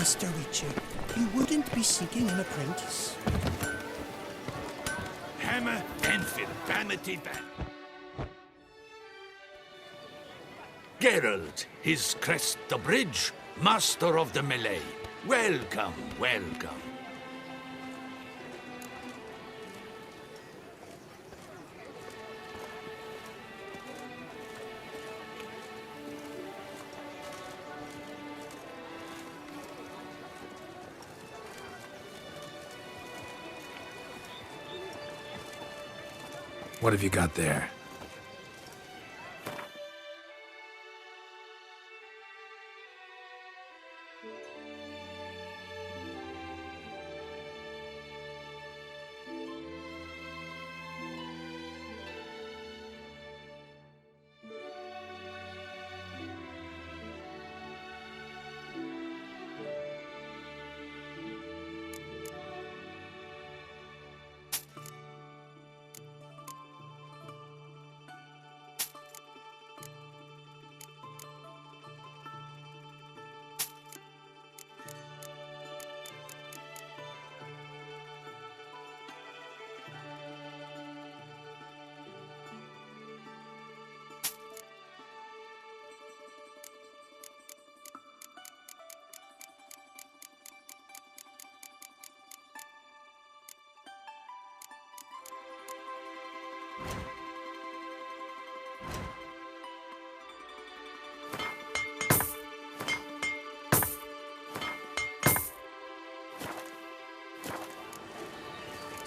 Master Witcher, you wouldn't be seeking an apprentice. Hammer and Vanity Ban. Geralt, his crest the bridge, master of the melee. Welcome, welcome. What have you got there?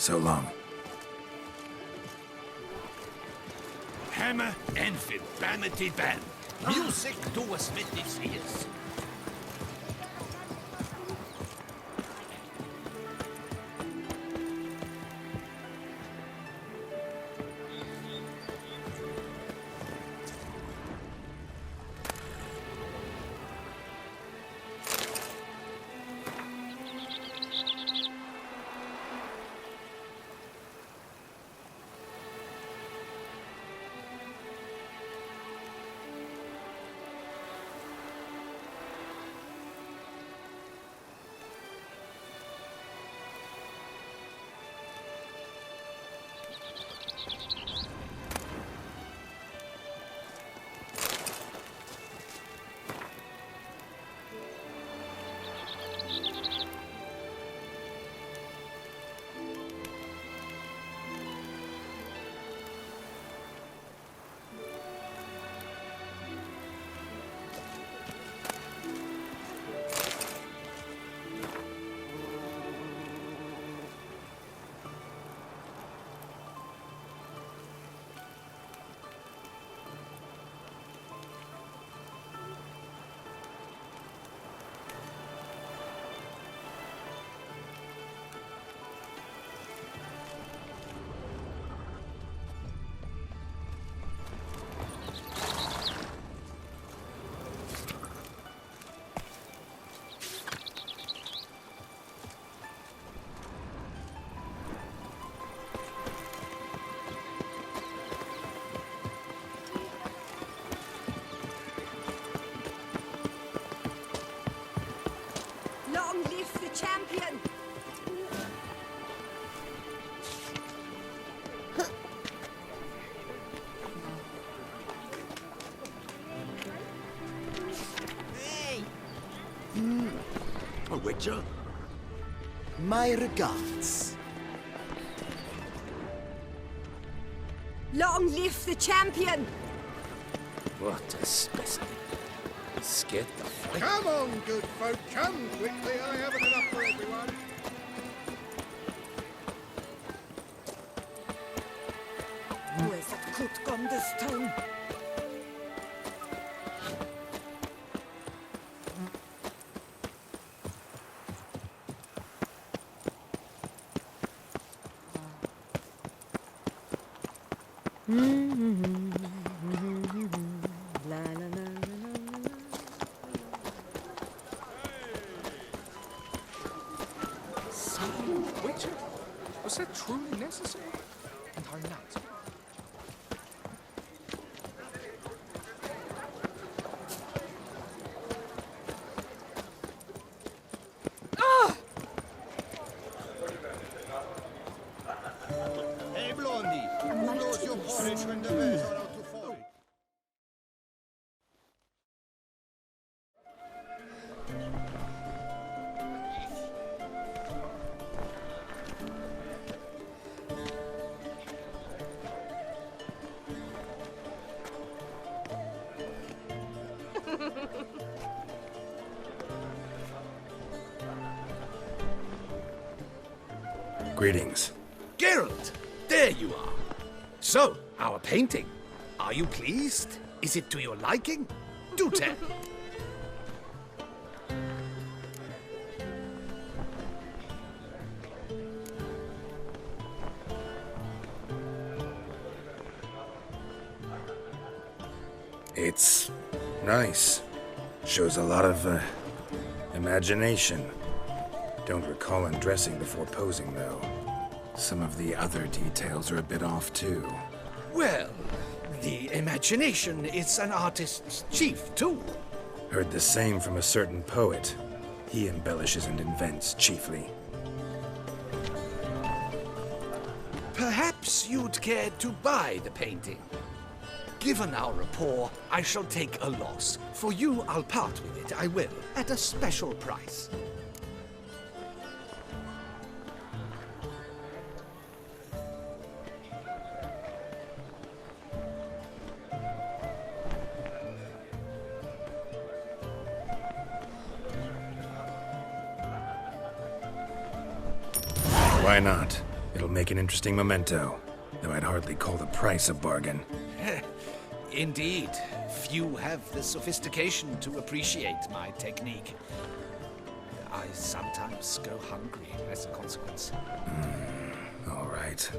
So long. Hammer and Vanity Ban. Music to us with these ears. Long live the champion! Hey! A Witcher? My regards. Long live the champion! What a specimen. Scared the flick. Come on, good folk, come quickly. I haven't enough for everyone. Where's that good gone this time? La la la la la. Witcher? Was that truly necessary? Entirely not. Greetings. Geralt, there you are. So, our painting. Are you pleased? Is it to your liking? Do tell. It's nice. Shows a lot of, imagination. Don't recall undressing before posing, though. Some of the other details are a bit off, too. Well, the imagination is an artist's chief tool. Heard the same from a certain poet. He embellishes and invents, chiefly. Perhaps you'd care to buy the painting. Given our rapport, I shall take a loss. For you, I'll part with it, I will, at a special price. Why not? It'll make an interesting memento, though I'd hardly call the price a bargain. Indeed. Few have the sophistication to appreciate my technique. I sometimes go hungry as a consequence. All right.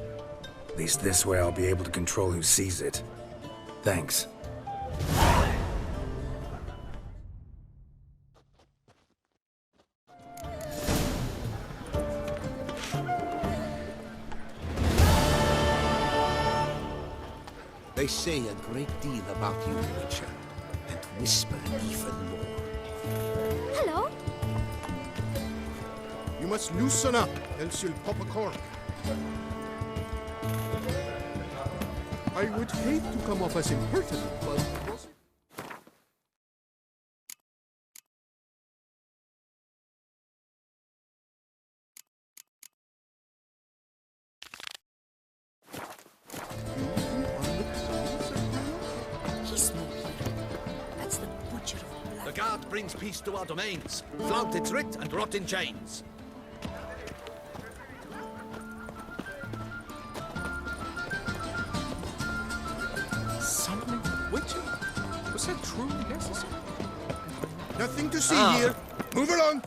At least this way I'll be able to control who sees it. Thanks. They say a great deal about you, Witcher, and whisper even more. Hello? You must loosen up, else you'll pop a cork. I would hate to come off as impertinent, but... He's no hero. That's the butcher of blood. The guard brings peace to our domains. Flout its writ and rot in chains. Summoning Witcher? Was that truly necessary? Nothing to see here. Move along.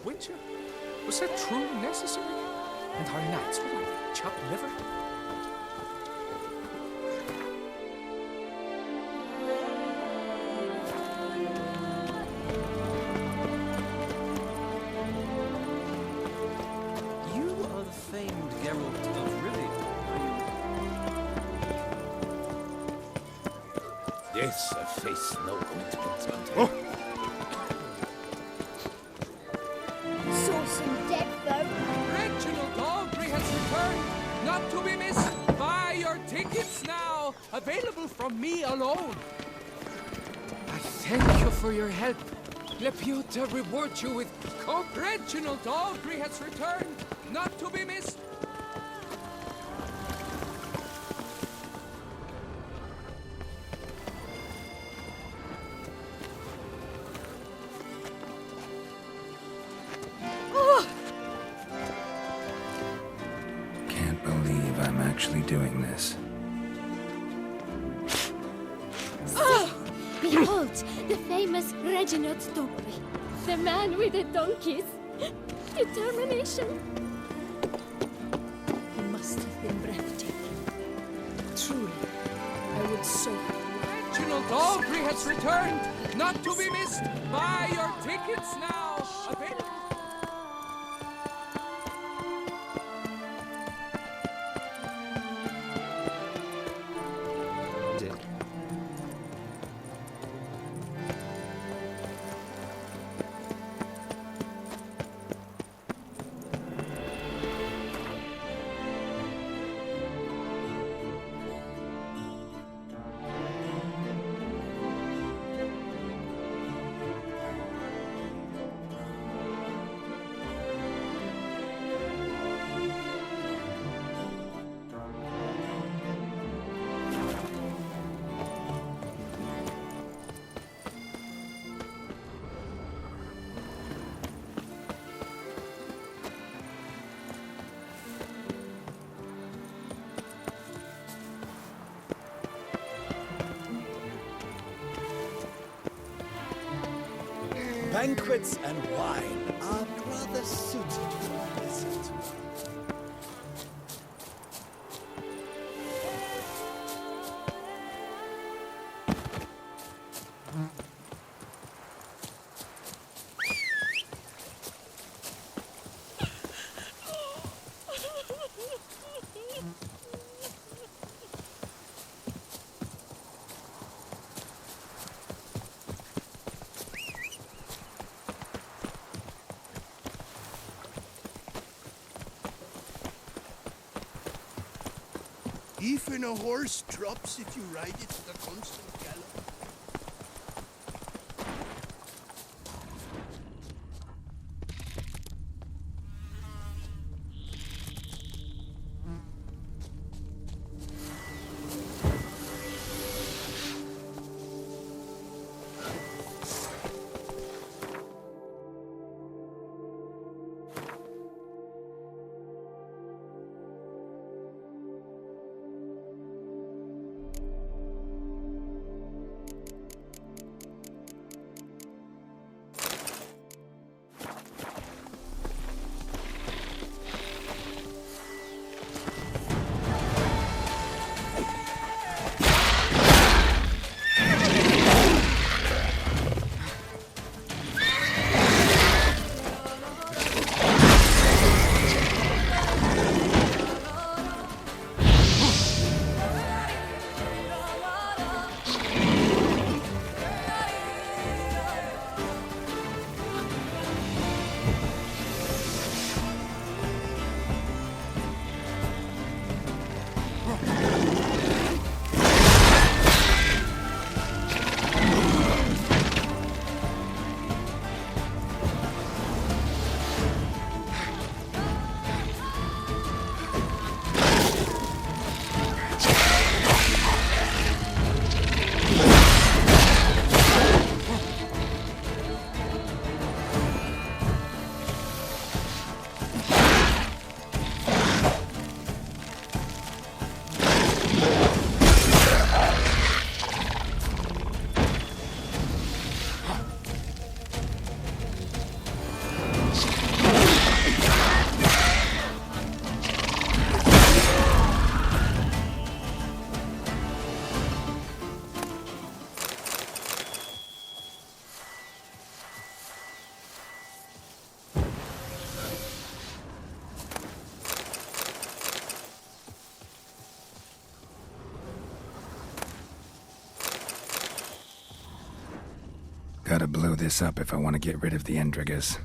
Witcher? Was that truly necessary? And our knights without chopped liver? Yes, a face no ointment. Oh, Sauce and dead folk. Reginald Aubrey has returned, not to be missed. Buy your tickets now, available from me alone. I thank you for your help. Leputa reward you with coke. Reginald Aubrey has returned, not to be missed. Can't believe I'm actually doing this. Behold, the famous Reginald Aubrey, the man with the donkeys. Determination. He must have been breathtaking. Truly, I would so... Reginald Aubrey has returned, not to be missed. Buy your tickets now, available. Banquets and wine are rather suited for a visit. even a horse drops if you ride it at a constant gallop. blow this up if I want to get rid of the Endrigas.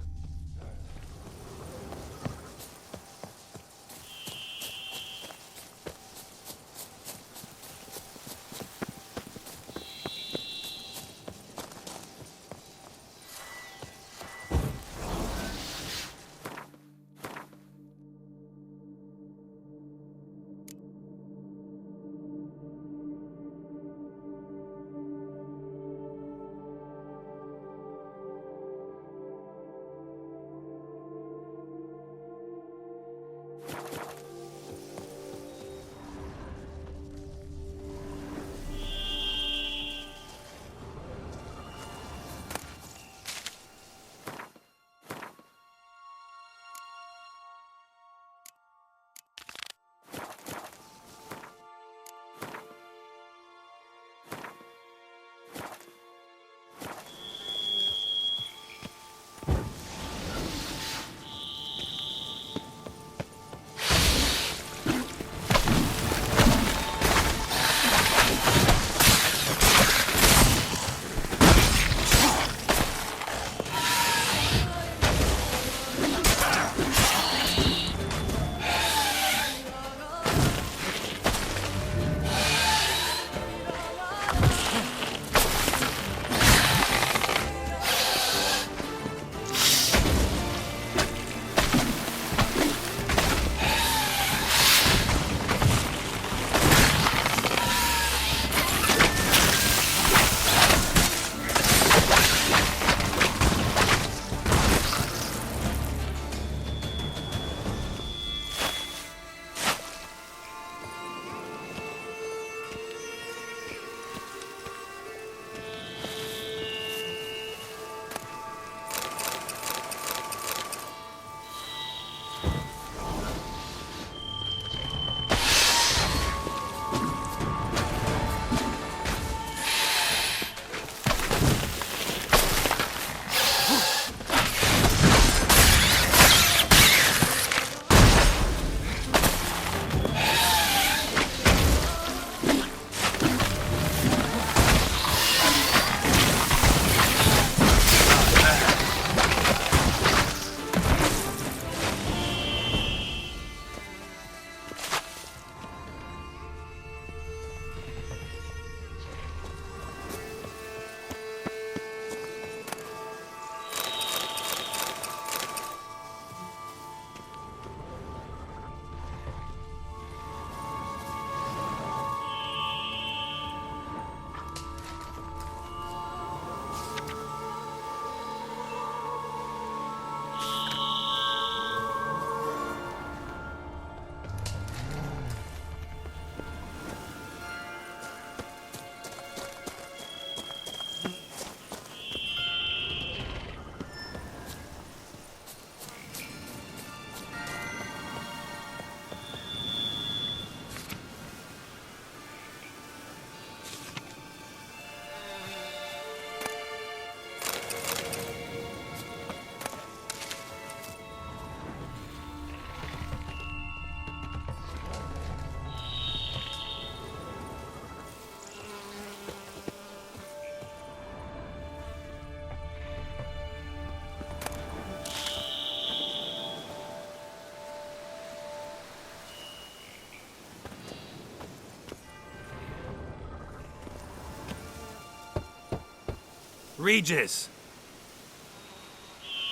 Regis!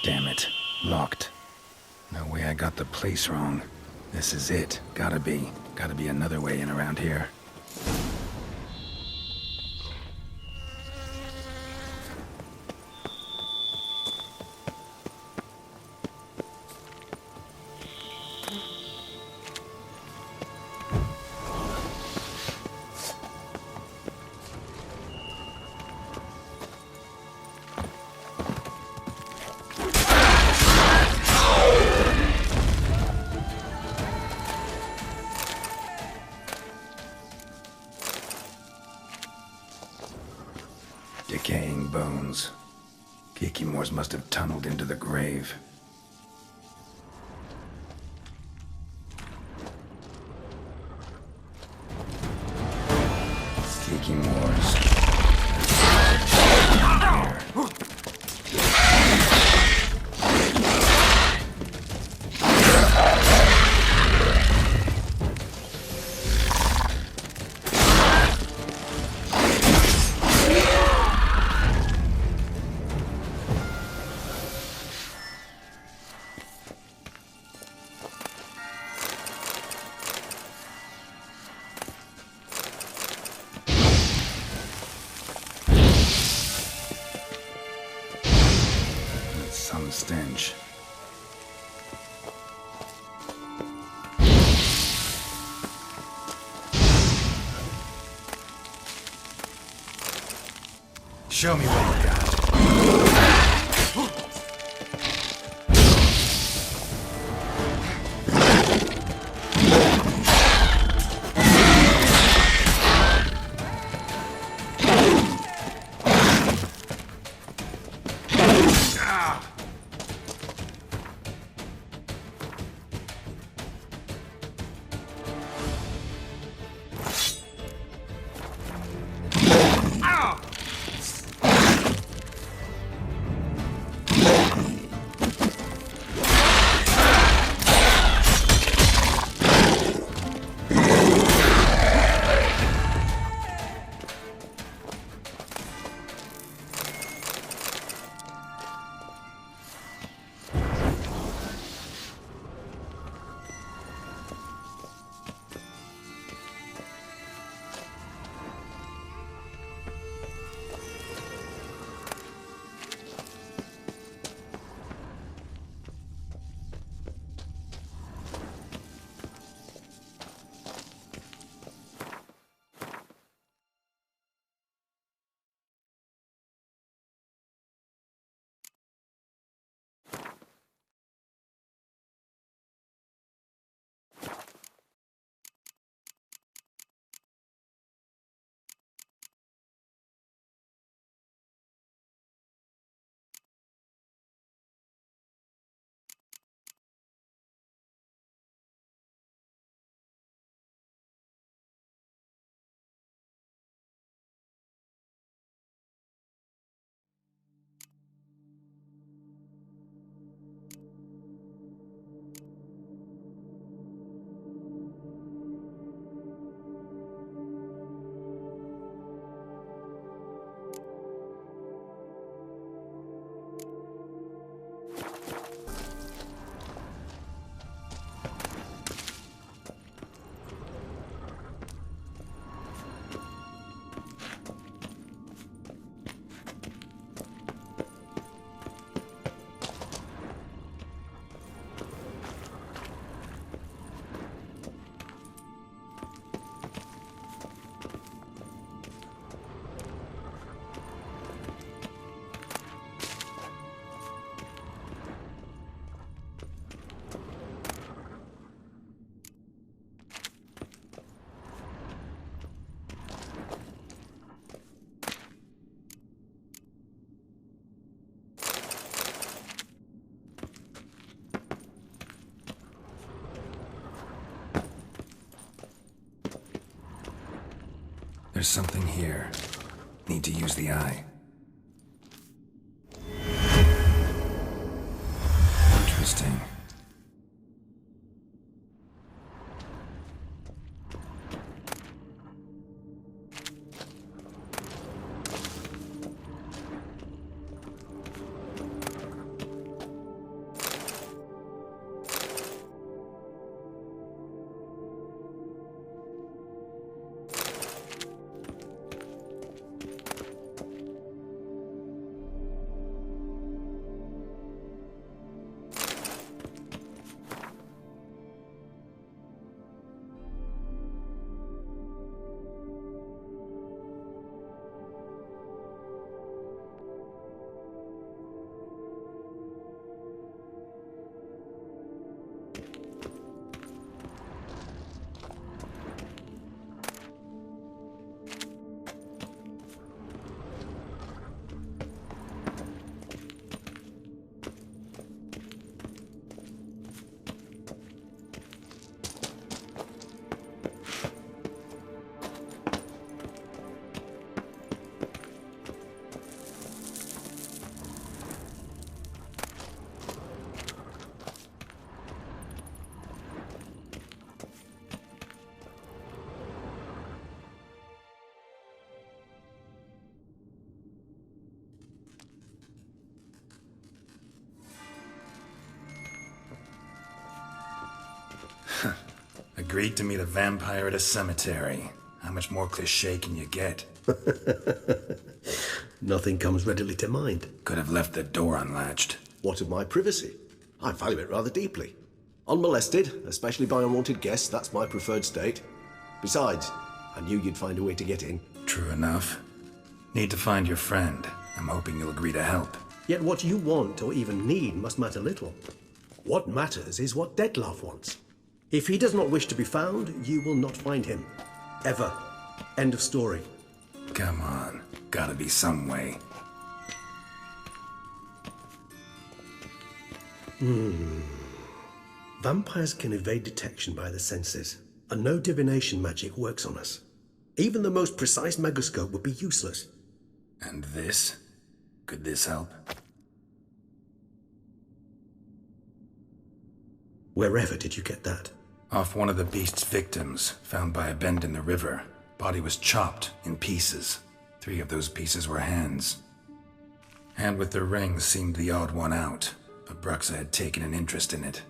Damn it. Locked. No way I got the place wrong. This is it. Gotta be. Gotta be another way in around here. Decaying bones. Kikimors must have tunneled into the grave. Kikimors. stench. Show me what you got. There's something here. Need to use the eye. Interesting. Agreed to meet a vampire at a cemetery. How much more cliché can you get? Nothing comes readily to mind. Could have left the door unlatched. What of my privacy? I value it rather deeply. Unmolested, especially by unwanted guests, that's my preferred state. Besides, I knew you'd find a way to get in. True enough. Need to find your friend. I'm hoping you'll agree to help. Yet what you want or even need must matter little. What matters is what Dettlaff wants. If he does not wish to be found, you will not find him. Ever. End of story. Come on. Gotta be some way. Vampires can evade detection by the senses, and no divination magic works on us. Even the most precise megascope would be useless. And this? Could this help? Wherever did you get that? Off one of the beast's victims, found by a bend in the river. Body was chopped in pieces. 3 of those pieces were hands. Hand with the ring seemed the odd one out, but Bruxa had taken an interest in it.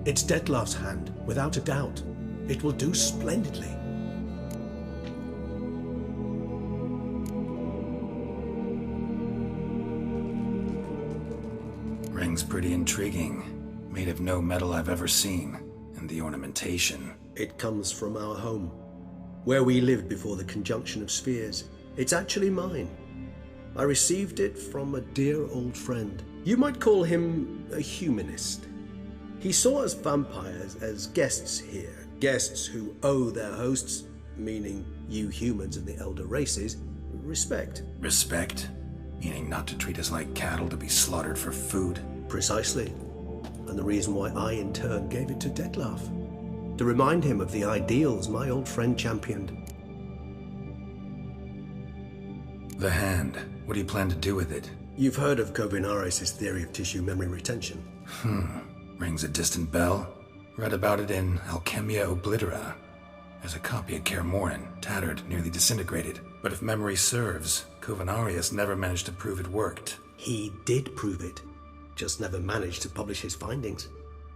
It's Dettlaff's hand, without a doubt. It will do splendidly. Ring's pretty intriguing. Made of no metal I've ever seen. And the ornamentation. It comes from our home, where we lived before the conjunction of spheres. It's actually mine. I received it from a dear old friend. You might call him a humanist. He saw us vampires as guests here, guests who owe their hosts, meaning you humans and the elder races, respect. Respect? Meaning not to treat us like cattle to be slaughtered for food? Precisely. And the reason why I, in turn, gave it to Dettlaff. To remind him of the ideals my old friend championed. The hand. What do you plan to do with it? You've heard of Kovinaris' theory of tissue memory retention. Rings a distant bell. Read about it in Alchemia Oblitera. There's a copy of Kaer Morhen, tattered, nearly disintegrated. But if memory serves, Kovinaris never managed to prove it worked. He did prove it, just never managed to publish his findings.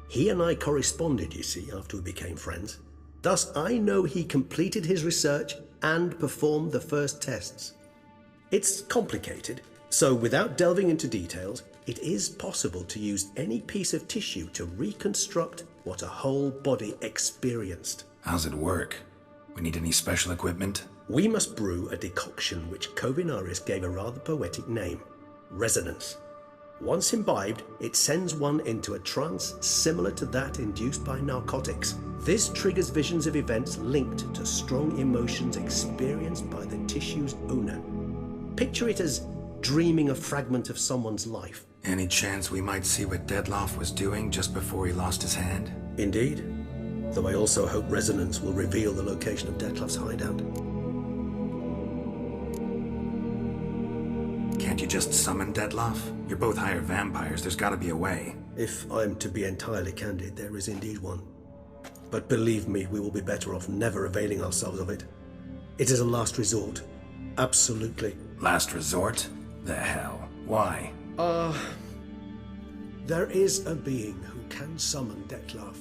He and I corresponded, you see, after we became friends. Thus, I know he completed his research and performed the first tests. It's complicated, so without delving into details, it is possible to use any piece of tissue to reconstruct what a whole body experienced. How's it work? We need any special equipment? We must brew a decoction which Kovinaris gave a rather poetic name, resonance. Once imbibed, it sends one into a trance similar to that induced by narcotics. This triggers visions of events linked to strong emotions experienced by the tissue's owner. Picture it as dreaming a fragment of someone's life. Any chance we might see what Dettlaff was doing just before he lost his hand? Indeed. Though I also hope resonance will reveal the location of Dettlaff's hideout. Can't you just summon Dettlaff? You're both hired vampires, there's gotta be a way. If I'm to be entirely candid, there is indeed one. But believe me, we will be better off never availing ourselves of it. It is a last resort. Absolutely. Last resort? The hell? Why? There is a being who can summon Dettlaff.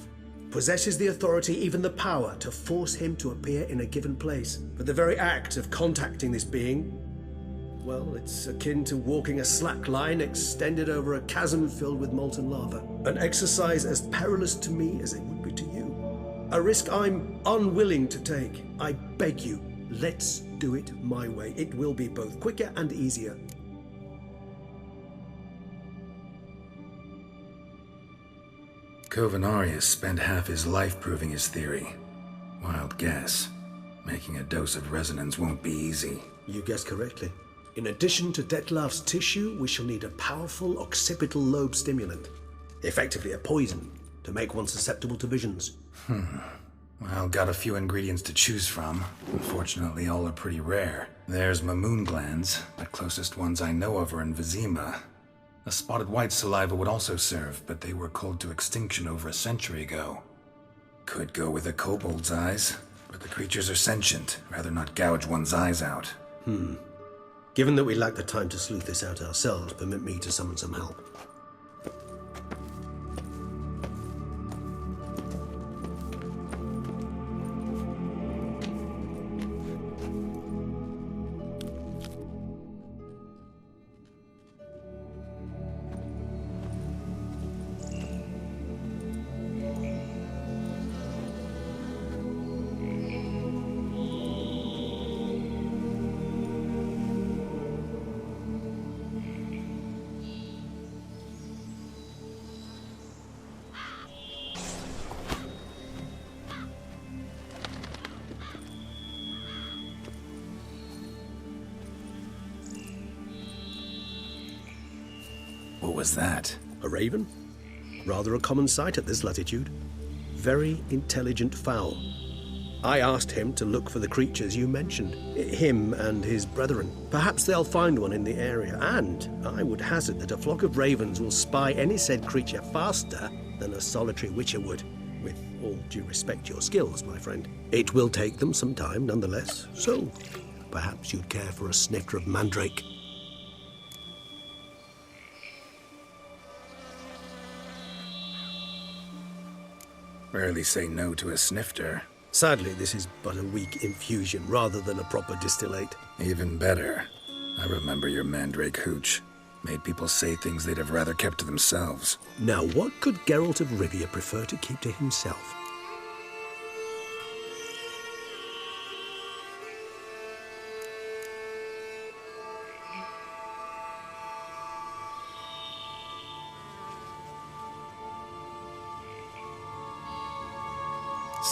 Possesses the authority, even the power, to force him to appear in a given place. But the very act of contacting this being, well, it's akin to walking a slack line extended over a chasm filled with molten lava. An exercise as perilous to me as it would be to you. A risk I'm unwilling to take. I beg you, let's do it my way. It will be both quicker and easier. Kovinaris spent half his life proving his theory. Wild guess. Making a dose of resonance won't be easy. You guessed correctly. In addition to Dettlaff's tissue, we shall need a powerful occipital lobe stimulant. Effectively a poison, to make one susceptible to visions. Well, got a few ingredients to choose from. Unfortunately, all are pretty rare. There's Mamoon glands, but closest ones I know of are in Vizima. A spotted white saliva would also serve, but they were cold to extinction over a century ago. Could go with a kobold's eyes, but the creatures are sentient. Rather not gouge one's eyes out. Given that we lack the time to sleuth this out ourselves, permit me to summon some help. What was that? A raven? Rather a common sight at this latitude. Very intelligent fowl. I asked him to look for the creatures you mentioned. Him and his brethren. Perhaps they'll find one in the area, and I would hazard that a flock of ravens will spy any said creature faster than a solitary witcher would. With all due respect to your skills, my friend. It will take them some time, nonetheless, so perhaps you'd care for a snifter of mandrake. Rarely say no to a snifter. Sadly, this is but a weak infusion rather than a proper distillate. Even better. I remember your mandrake hooch. Made people say things they'd have rather kept to themselves. Now, what could Geralt of Rivia prefer to keep to himself?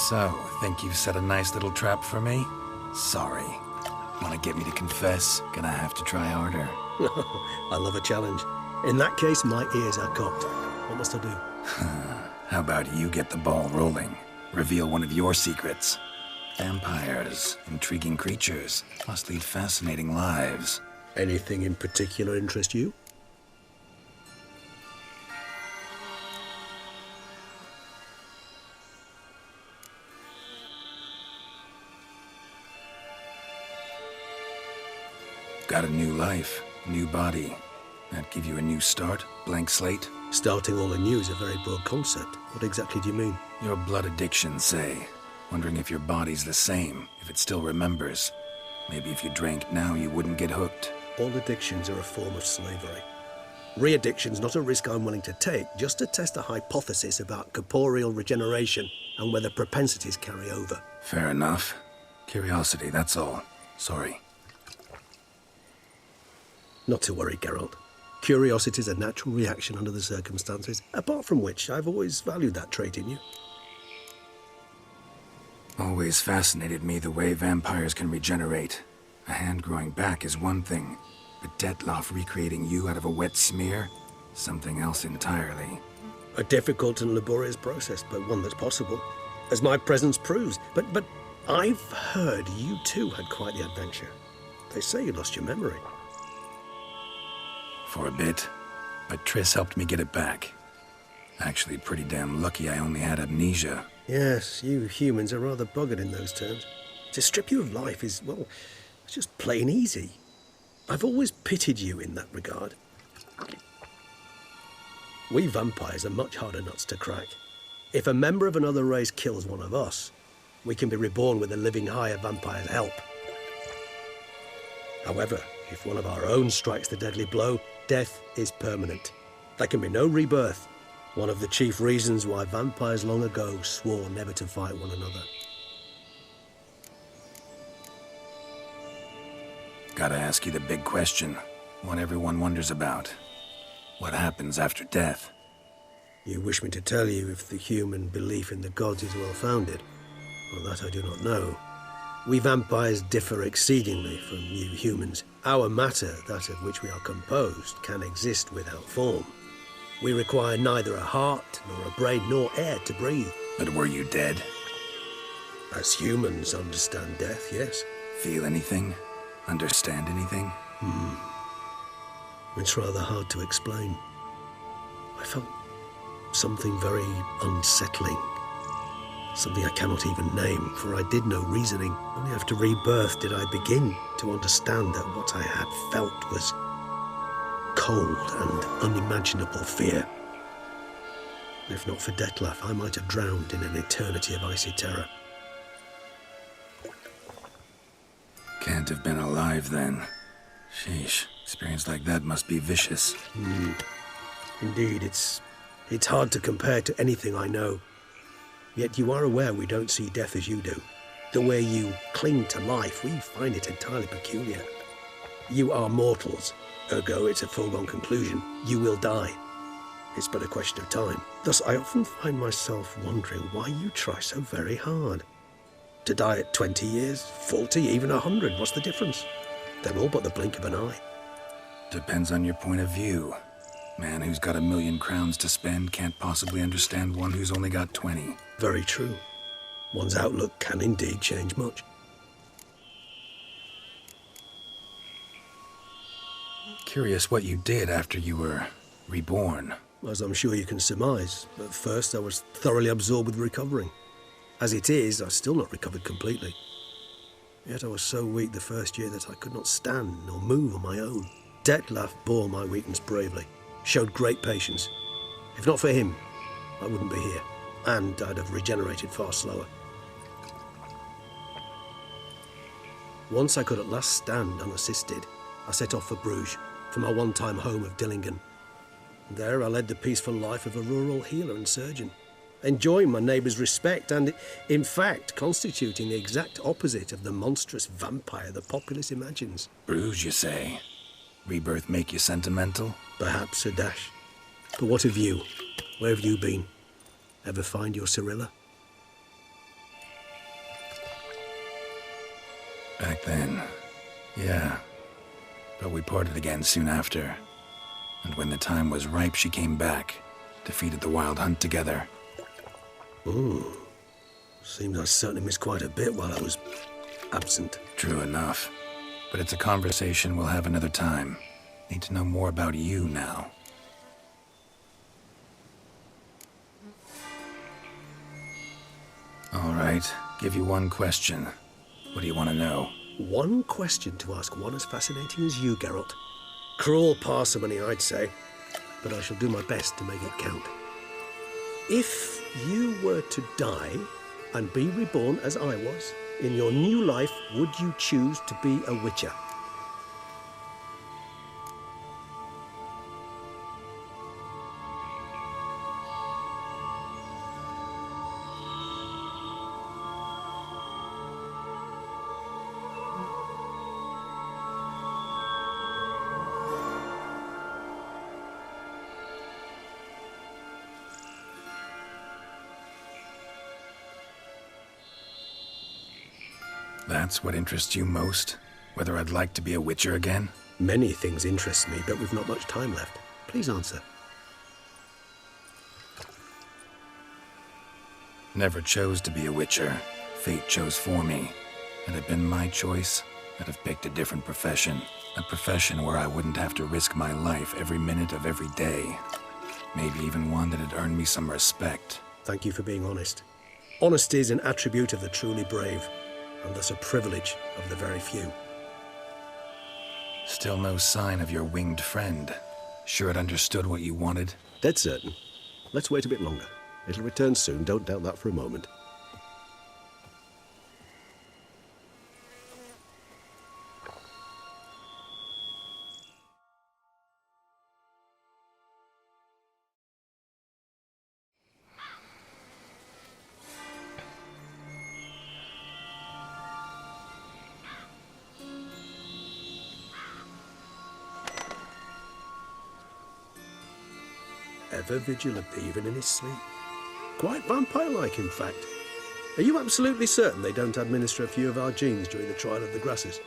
So, think you've set a nice little trap for me? Sorry. Want to get me to confess? Gonna have to try harder. I love a challenge. In that case, my ears are cocked. What must I do? How about you get the ball rolling? Reveal one of your secrets. Vampires, intriguing creatures, must lead fascinating lives. Anything in particular interest you? Got a new life, new body. That give you a new start? Blank slate? Starting all anew is a very broad concept. What exactly do you mean? Your blood addiction, say. Wondering if your body's the same, if it still remembers. Maybe if you drank now, you wouldn't get hooked. All addictions are a form of slavery. Re-addiction's not a risk I'm willing to take, just to test a hypothesis about corporeal regeneration and whether propensities carry over. Fair enough. Curiosity, that's all. Sorry. Not to worry, Geralt. Curiosity is a natural reaction under the circumstances, apart from which I've always valued that trait in you. Always fascinated me the way vampires can regenerate. A hand growing back is one thing, but Detloff recreating you out of a wet smear? Something else entirely. A difficult and laborious process, but one that's possible, as my presence proves. But I've heard you too had quite the adventure. They say you lost your memory. For a bit, but Triss helped me get it back. Actually, pretty damn lucky I only had amnesia. Yes, you humans are rather buggered in those terms. To strip you of life is, well, it's just plain easy. I've always pitied you in that regard. We vampires are much harder nuts to crack. If a member of another race kills one of us, we can be reborn with a living higher vampire's help. However, if one of our own strikes the deadly blow, death is permanent. There can be no rebirth. One of the chief reasons why vampires long ago swore never to fight one another. Gotta ask you the big question. One everyone wonders about. What happens after death? You wish me to tell you if the human belief in the gods is well founded? Well, that I do not know. We vampires differ exceedingly from you humans. Our matter, that of which we are composed, can exist without form. We require neither a heart, nor a brain, nor air to breathe. But were you dead? As humans understand death, yes. Feel anything? Understand anything? It's rather hard to explain. I felt something very unsettling. Something I cannot even name, for I did no reasoning. Only after rebirth did I begin to understand that what I had felt was cold and unimaginable fear. If not for Detlef, I might have drowned in an eternity of icy terror. Can't have been alive then. Sheesh, experience like that must be vicious. Indeed, it's hard to compare to anything I know. Yet you are aware we don't see death as you do. The way you cling to life, we find it entirely peculiar. You are mortals, ergo it's a foregone conclusion. You will die. It's but a question of time. Thus, I often find myself wondering why you try so very hard. To die at 20 years, 40, even 100, what's the difference? They're all but the blink of an eye. Depends on your point of view. Man who's got 1,000,000 crowns to spend can't possibly understand one who's only got 20. Very true. One's outlook can indeed change much. Curious what you did after you were reborn. As I'm sure you can surmise, at first I was thoroughly absorbed with recovering. As it is, I've still not recovered completely. Yet I was so weak the first year that I could not stand nor move on my own. Detlef bore my weakness bravely, showed great patience. If not for him, I wouldn't be here, and I'd have regenerated far slower. Once I could at last stand unassisted, I set off for Bruges, for my one-time home of Dillingen. There I led the peaceful life of a rural healer and surgeon, enjoying my neighbours' respect and, in fact, constituting the exact opposite of the monstrous vampire the populace imagines. Bruges, you say? Rebirth make you sentimental? Perhaps a dash. But what of you? Where have you been? Ever find your Cyrilla? Back then, yeah. But we parted again soon after. And when the time was ripe, she came back, defeated the Wild Hunt together. Seems I certainly missed quite a bit while I was absent. True enough. But it's a conversation we'll have another time. Need to know more about you now. All right, give you one question. What do you want to know? One question to ask one as fascinating as you, Geralt. Cruel parsimony, I'd say, but I shall do my best to make it count. If you were to die and be reborn as I was, in your new life, would you choose to be a witcher? That's what interests you most? Whether I'd like to be a witcher again? Many things interest me, but we've not much time left. Please answer. Never chose to be a witcher. Fate chose for me. Had it been my choice, I'd have picked a different profession. A profession where I wouldn't have to risk my life every minute of every day. Maybe even one that had earned me some respect. Thank you for being honest. Honesty is an attribute of the truly brave, and thus a privilege of the very few. Still no sign of your winged friend. Sure it understood what you wanted? Dead certain. Let's wait a bit longer. It'll return soon, don't doubt that for a moment. Ever vigilant, even in his sleep. Quite vampire-like, in fact. Are you absolutely certain they don't administer a few of our genes during the trial of the grasses?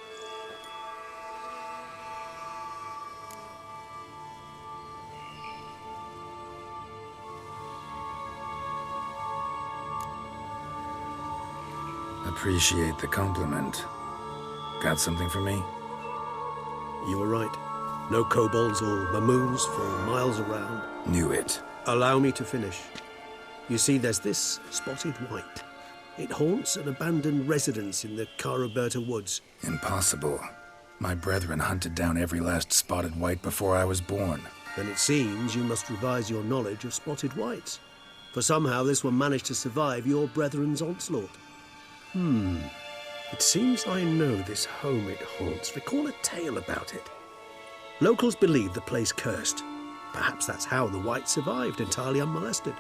Appreciate the compliment. Got something for me? You were right. No kobolds or mamoons for miles around. Knew it. Allow me to finish. You see, there's this spotted white. It haunts an abandoned residence in the Caraberta woods. Impossible. My brethren hunted down every last spotted white before I was born. Then it seems you must revise your knowledge of spotted whites. For somehow this one managed to survive your brethren's onslaught. It seems I know this home it haunts. Recall a tale about it. Locals believe the place cursed. Perhaps that's how the white survived entirely unmolested.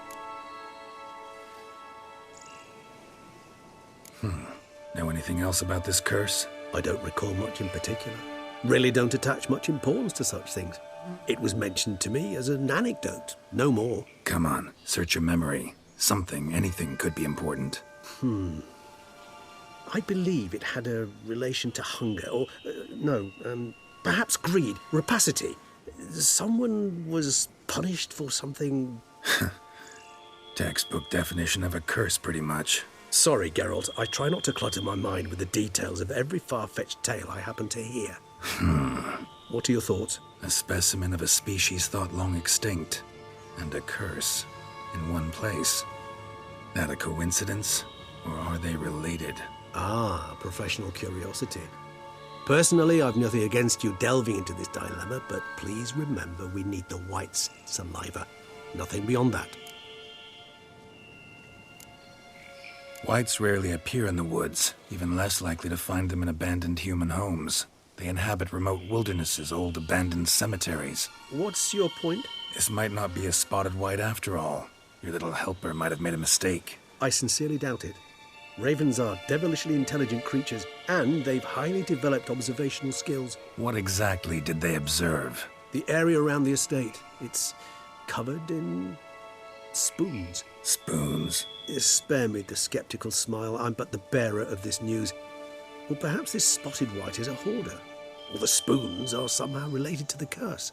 Know anything else about this curse? I don't recall much in particular. Really don't attach much importance to such things. It was mentioned to me as an anecdote, no more. Come on, search your memory. Something, anything could be important. I believe it had a relation to hunger, or, perhaps greed, rapacity. Someone was punished for something... Textbook definition of a curse, pretty much. Sorry, Geralt, I try not to clutter my mind with the details of every far-fetched tale I happen to hear. What are your thoughts? A specimen of a species thought long extinct, and a curse in one place. That a coincidence, or are they related? Ah, professional curiosity. Personally, I've nothing against you delving into this dilemma, but please remember we need the white's saliva. Nothing beyond that. Whites rarely appear in the woods, even less likely to find them in abandoned human homes. They inhabit remote wildernesses, old abandoned cemeteries. What's your point? This might not be a spotted white after all. Your little helper might have made a mistake. I sincerely doubt it. Ravens are devilishly intelligent creatures, and they've highly developed observational skills. What exactly did they observe? The area around the estate. It's covered in spoons. Spoons? Spare me the skeptical smile. I'm but the bearer of this news. Or perhaps this spotted white is a hoarder. Or the spoons are somehow related to the curse.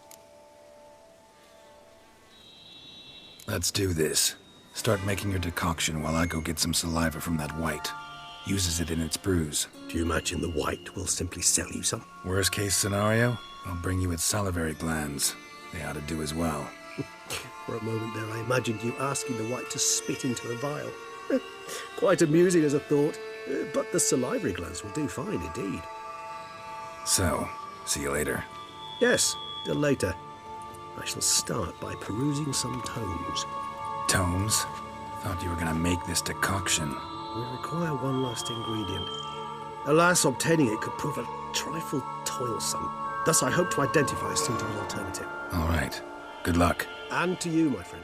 Let's do this. Start making your decoction while I go get some saliva from that white. Uses it in its brews. Do you imagine the white will simply sell you some? Worst case scenario, I'll bring you its salivary glands. They ought to do as well. For a moment there, I imagined you asking the white to spit into a vial. Quite amusing as a thought, but the salivary glands will do fine indeed. So, see you later. Yes, till later. I shall start by perusing some tomes. Tomes? Thought you were gonna make this decoction. We require one last ingredient. Alas, obtaining it could prove a trifle toilsome. Thus, I hope to identify a suitable alternative. All right. Good luck. And to you, my friend.